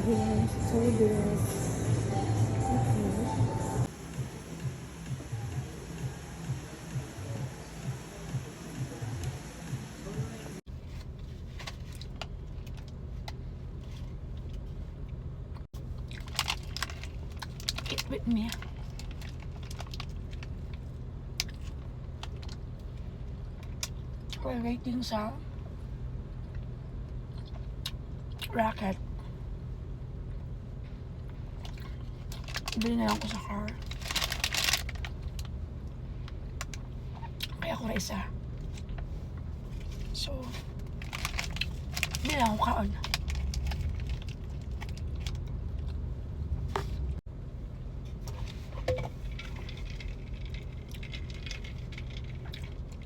Here's shoulders. Okay. Eat with me. We're waiting sa racket. Bili na lang ko sa car. Kaya ako na isa. So, bili lang ako kaon.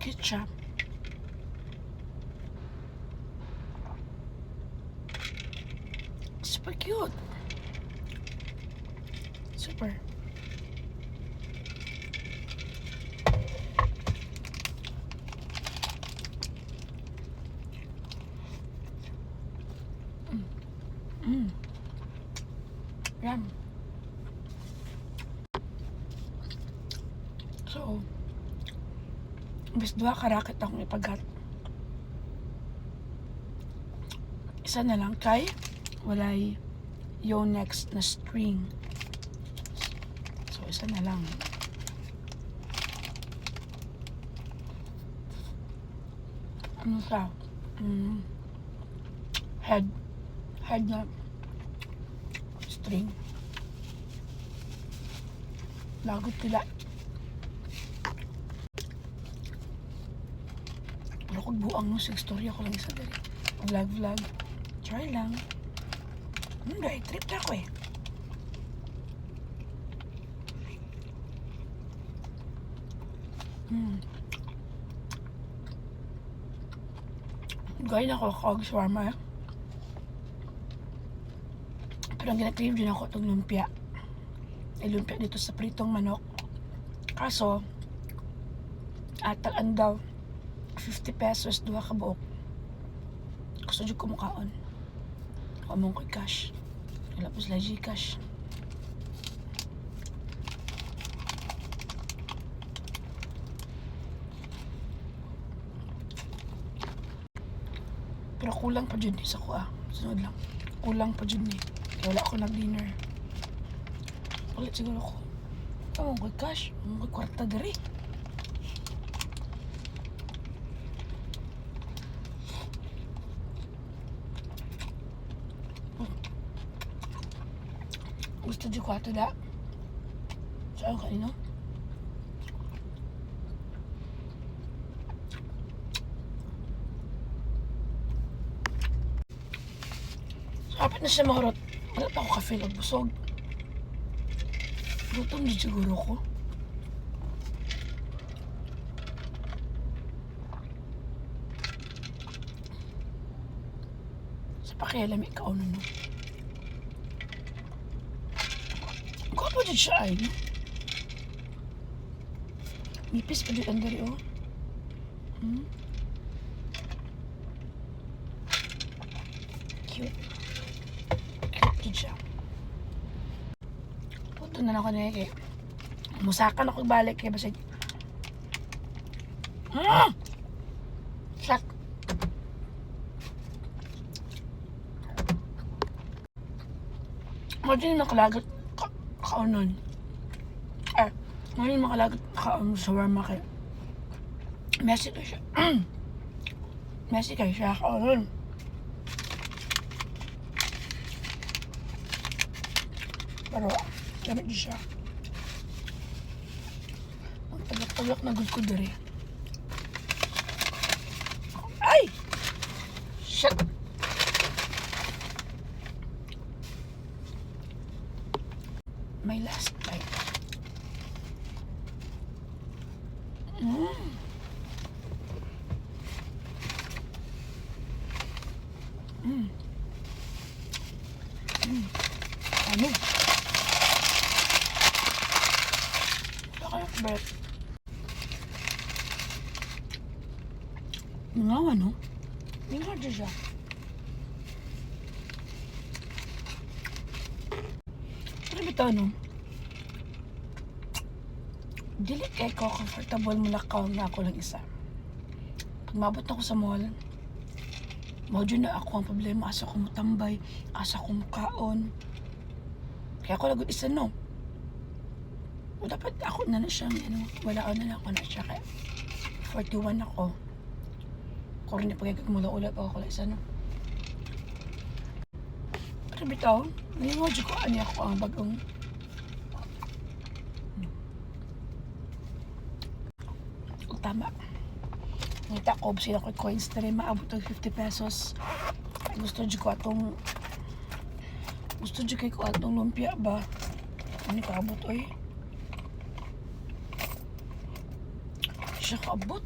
Ketchup. Super cute. Super. Yum. So, bis 2 karakit akong ipagat. Isa na lang kay walay Yonex na string. So, isa na lang. Ano siya? Head na string. Lagot tila. Pero kung buang no, storya ko lang isa dali. Vlog. Try lang. Dahil trip na ako eh. Gawin ako kog shawarma. Pero ang gina-crave din ako itong lumpia. Ay lumpia dito sa pritong manok. Kaso, talaan daw 50 pesos, 2 ka buok. Gusto dyan kumukaon. Kamong ko'y cash. Wala po sila Gcash. Pero kulang pa dyan sa kuha. Sunod lang. Kulang pa dyan eh. Kaya wala ako nag-dinner. Ulit siguro ko. Kamong ko'y cash. Kamong ko'y kwarta dari. Gusto di ko ato da. Saan kanino? Kapit na siya mahurot. Wala pa ako ka-feel of busog. Gutom din siguro ko. Sa pakialam ikaw na no. Gwapo dyan siya ay, no? Nipis pa dyan ang dari, oh. Cute. Cute dyan siya. Punto na lang ako na kay musakan ako balik kay basig. Sak. Imagine nakalagat kaunon. Ngayon makalagat kaunon sa shawarma kay messy ka siya. Messy kayo siya kaunon. Pero gamit din siya. Ang taglak-taglak na gud ko diri. Ay! Shit! My last bite. Ano? Baka yung bread. Nangawa, no? Nangawa dyan siya. bitaw no. Dili kay ko comfortable mulakaw na ako lang isa. Pag mabot na ako sa mall, mao dyan na ako ang problema. Asa ko mutambay, asa ko mukaon. Kaya ako lagod isa no. O dapat ako na siyang, wala na lang ako na siya. Kaya 41 ako. Kung rin pagkakag mula-ula pa ako lang isa no. Pero bitaw, nalingaw dyan ko ani ako ang bagong. O tama. Ngita ko, sila ko coins na rin maabot ng 50 pesos. Gusto dyan ko atong ko atong lumpia ba? Ano ka abot oy? Siya ka abot?